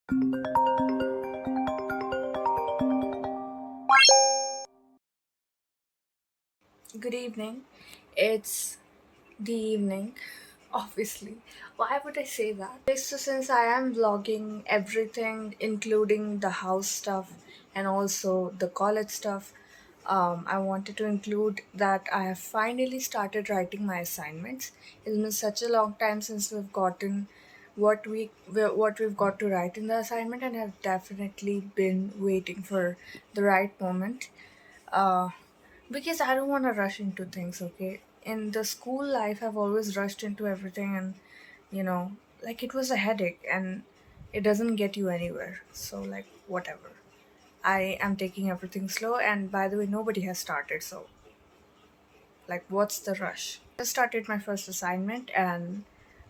Good evening. It's the evening, obviously. Why would I say that? So, since I am vlogging everything, including the house stuff and also the college stuff, I wanted to include that I have finally started writing my assignments. It's been such a long time since we've gotten what we've got to write in the assignment, and I've definitely been waiting for the right moment. Uh, because I don't want to rush into things, okay? In the school life, I've always rushed into everything, and you know, like it was a headache and it doesn't get you anywhere. So, like, whatever. I am taking everything slow, and by the way, nobody has started, so like, what's the rush? I just started my first assignment, and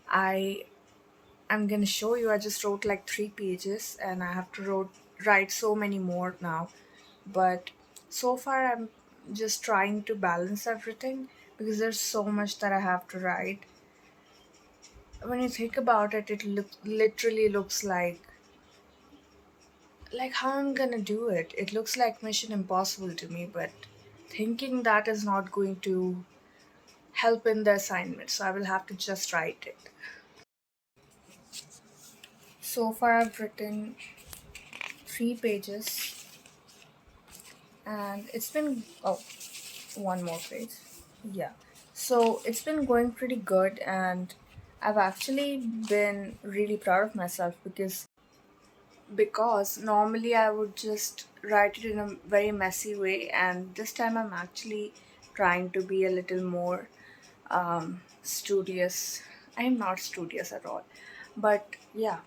I I'm gonna show you. I just wrote like 3 pages, and I have to write so many more now. But so far, I'm just trying to balance everything because there's so much that I have to write. When you think about it, literally looks like how I'm gonna do it. It looks like Mission Impossible to me, but thinking that is not going to help in the assignment, so I will have to just write it. So far, I've written 3 pages, and it's been one more page. Yeah. So it's been going pretty good, and I've actually been really proud of myself because normally I would just write it in a very messy way, and this time I'm actually trying to be a little more studious. I'm not studious at all, but yeah,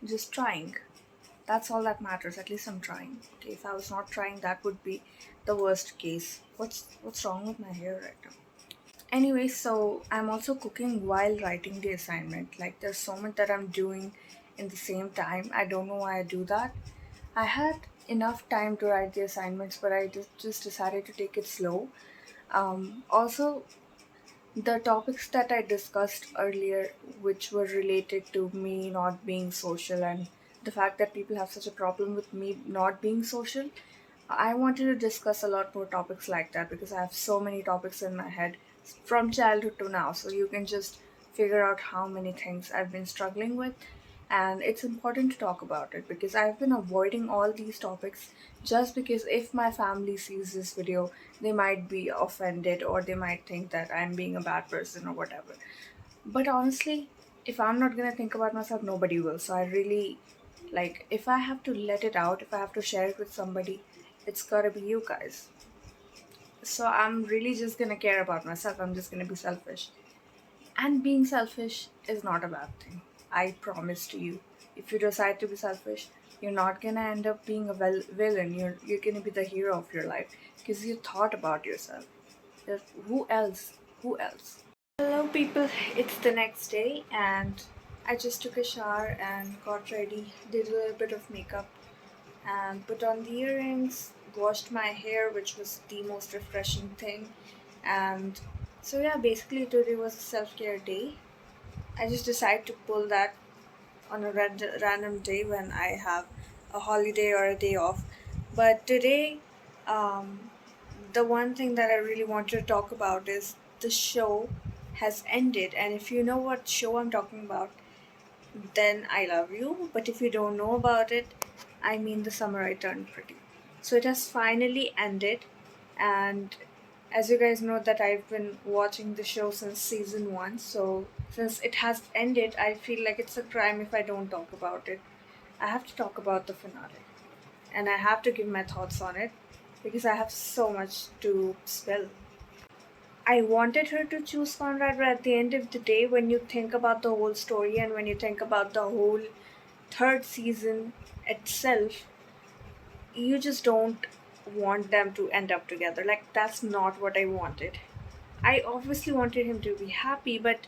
just trying. That's all that matters. At least I'm trying. Okay, if I was not trying, that would be the worst case. What's wrong with my hair right now? Anyway, so I'm also cooking while writing the assignment. Like there's so much that I'm doing in the same time. I don't know why I do that. I had enough time to write the assignments, but I just decided to take it slow. Also, the topics that I discussed earlier, which were related to me not being social and the fact that people have such a problem with me not being social, I wanted to discuss a lot more topics like that because I have so many topics in my head from childhood to now. So you can just figure out how many things I've been struggling with. And it's important to talk about it because I've been avoiding all these topics just because if my family sees this video, they might be offended or they might think that I'm being a bad person or whatever. But honestly, if I'm not gonna think about myself, nobody will. So I really like if I have to let it out, if I have to share it with somebody, it's gotta be you guys. So I'm really just gonna care about myself. I'm just gonna be selfish. And being selfish is not a bad thing. I promise to you. If you decide to be selfish, you're not gonna end up being a villain. You're gonna be the hero of your life because you thought about yourself. Who else? Who else? Hello, people. It's the next day, and I just took a shower and got ready. Did a little bit of makeup and put on the earrings. Washed my hair, which was the most refreshing thing. And so, yeah, basically, today was a self care day. I just decided to pull that on a random day when I have a holiday or a day off. But today, um, the one thing that I really wanted to talk about is the show has ended. And if you know what show I'm talking about, then I love you. But if you don't know about it, I mean The Summer I Turned Pretty. So it has finally ended, and as you guys know that I've been watching the show since season 1, so since it has ended, I feel like it's a crime if I don't talk about it. I have to talk about the finale, and I have to give my thoughts on it because I have so much to spill. I wanted her to choose Conrad, but at the end of the day, when you think about the whole story and when you think about the whole third season itself, you just don't want them to end up together. Like, that's not what I wanted. I obviously wanted him to be happy, but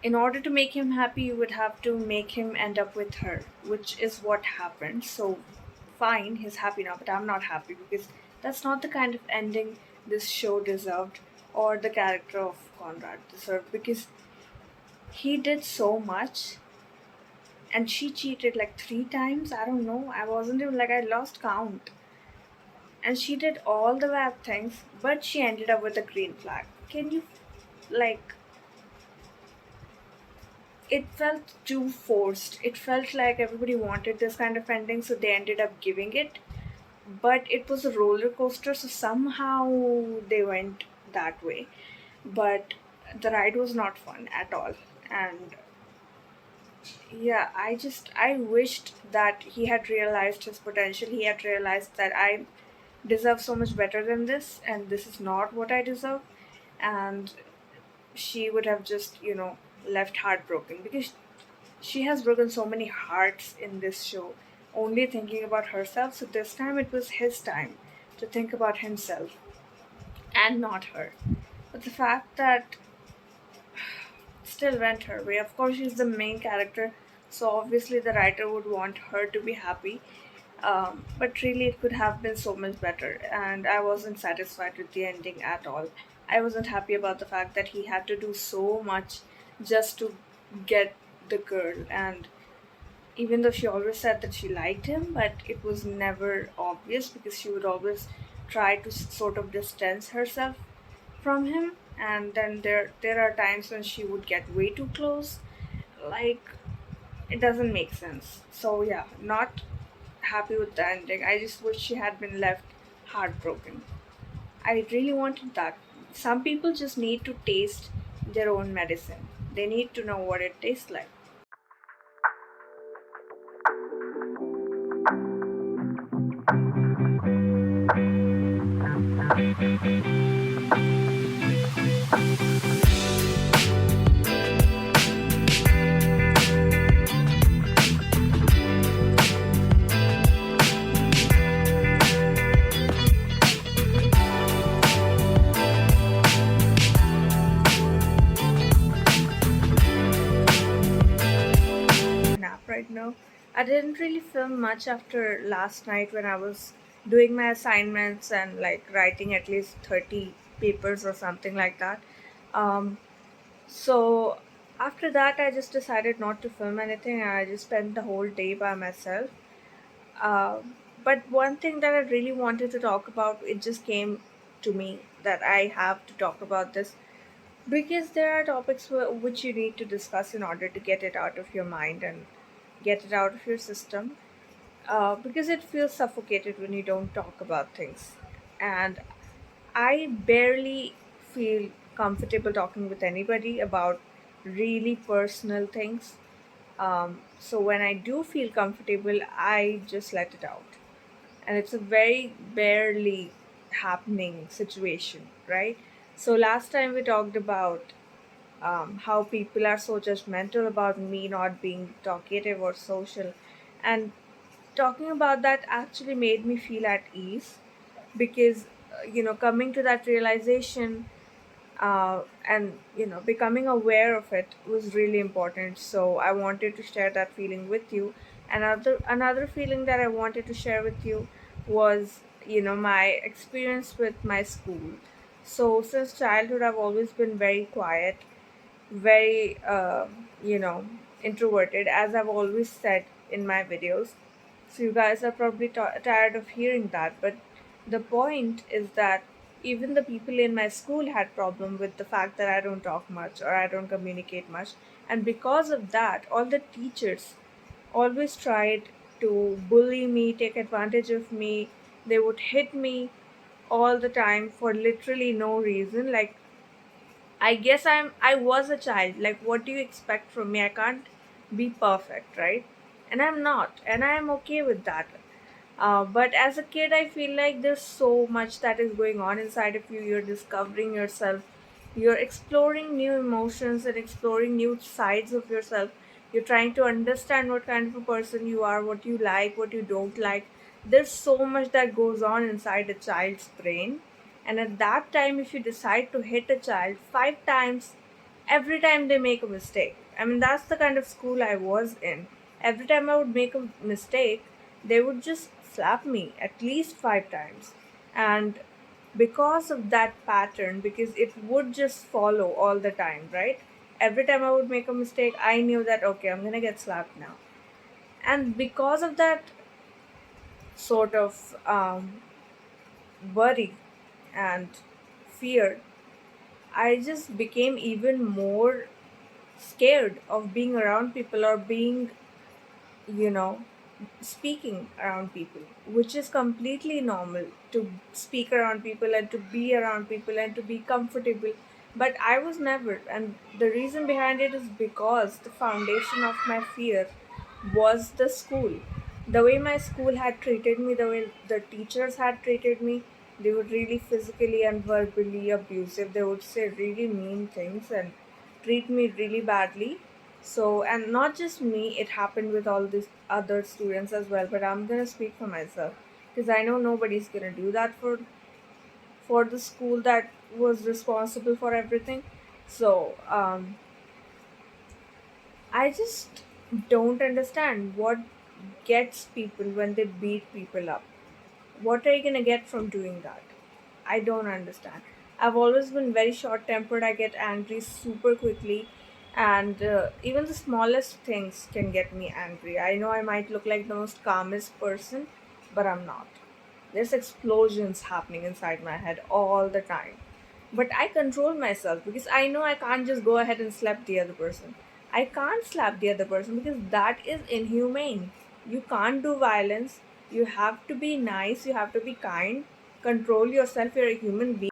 in order to make him happy, you would have to make him end up with her, which is what happened. So, fine, he's happy now, but I'm not happy because that's not the kind of ending this show deserved or the character of Conrad deserved because he did so much and she cheated like 3 times. I don't know. I wasn't even like, I lost count. And she did all the bad things, but she ended up with a green flag. Can you, like, it felt too forced. It felt like everybody wanted this kind of ending, so they ended up giving it. But it was a roller coaster, so somehow they went that way. But the ride was not fun at all. And yeah, I wished that he had realized his potential. He had realized that I deserve so much better than this, and this is not what I deserve. And she would have just, left heartbroken, because she has broken so many hearts in this show, only thinking about herself. So this time it was his time to think about himself and not her. But the fact that still went her way. Of course, she's the main character, so obviously the writer would want her to be happy. But really, it could have been so much better, and I wasn't satisfied with the ending at all. I wasn't happy about the fact that he had to do so much just to get the girl. And even though she always said that she liked him, but it was never obvious, because she would always try to sort of distance herself from him. And then there are times when she would get way too close. Like, it doesn't make sense. So yeah, not happy with the ending. I just wish she had been left heartbroken. I really wanted that. Some people just need to taste their own medicine. They need to know what it tastes like. Nap right now. I didn't really film much after last night when I was doing my assignments and like writing at least 30 papers or something like that. Um, so after that, I just decided not to film anything, and I just spent the whole day by myself. But one thing that I really wanted to talk about, it just came to me that I have to talk about this, because there are topics which you need to discuss in order to get it out of your mind and get it out of your system, because it feels suffocated when you don't talk about things. And I barely feel comfortable talking with anybody about really personal things. So when I do feel comfortable, I just let it out. And it's a very barely happening situation, right? So last time we talked about how people are so judgmental about me not being talkative or social. And talking about that actually made me feel at ease, because, coming to that realization, and becoming aware of it was really important. So I wanted to share that feeling with you. Another feeling that I wanted to share with you was, my experience with my school. So since childhood, I've always been very quiet, very introverted, as I've always said in my videos. So you guys are probably tired of hearing that, but the point is that even the people in my school had problem with the fact that I don't talk much or I don't communicate much. And because of that, all the teachers always tried to bully me, take advantage of me. They would hit me all the time for literally no reason. Like, I was a child. Like, what do you expect from me? I can't be perfect, right? And I'm not, and I'm okay with that. But as a kid, I feel like there's so much that is going on inside of you. You're discovering yourself, you're exploring new emotions and exploring new sides of yourself. You're trying to understand what kind of a person you are, what you like, what you don't like. There's so much that goes on inside a child's brain. And at that time, if you decide to hit a child 5 times, every time they make a mistake. I mean, that's the kind of school I was in. Every time I would make a mistake, they would just slap me at least 5 times. And because of that pattern, because it would just follow all the time, right? Every time I would make a mistake, I knew that, okay, I'm gonna get slapped now. And because of that sort of worry and fear, I just became even more scared of being around people or being, you know, speaking around people, which is completely normal to speak around people and to be around people and to be comfortable. But I was never, and the reason behind it is because the foundation of my fear was the school. The way my school had treated me, the way the teachers had treated me, they were really physically and verbally abusive. They would say really mean things and treat me really badly. So, and not just me, it happened with all these other students as well. But I'm gonna speak for myself because I know nobody's gonna do that for the school that was responsible for everything. So, I just don't understand what gets people when they beat people up. What are you gonna get from doing that? I don't understand. I've always been very short tempered. I get angry super quickly, and even the smallest things can get me angry. I know I might look like the most calmest person, but I'm not. There's explosions happening inside my head all the time. But I control myself because I know I can't just go ahead and slap the other person. I can't slap the other person because that is inhumane. You can't do violence. You have to be nice. You have to be kind. Control yourself. You're a human being.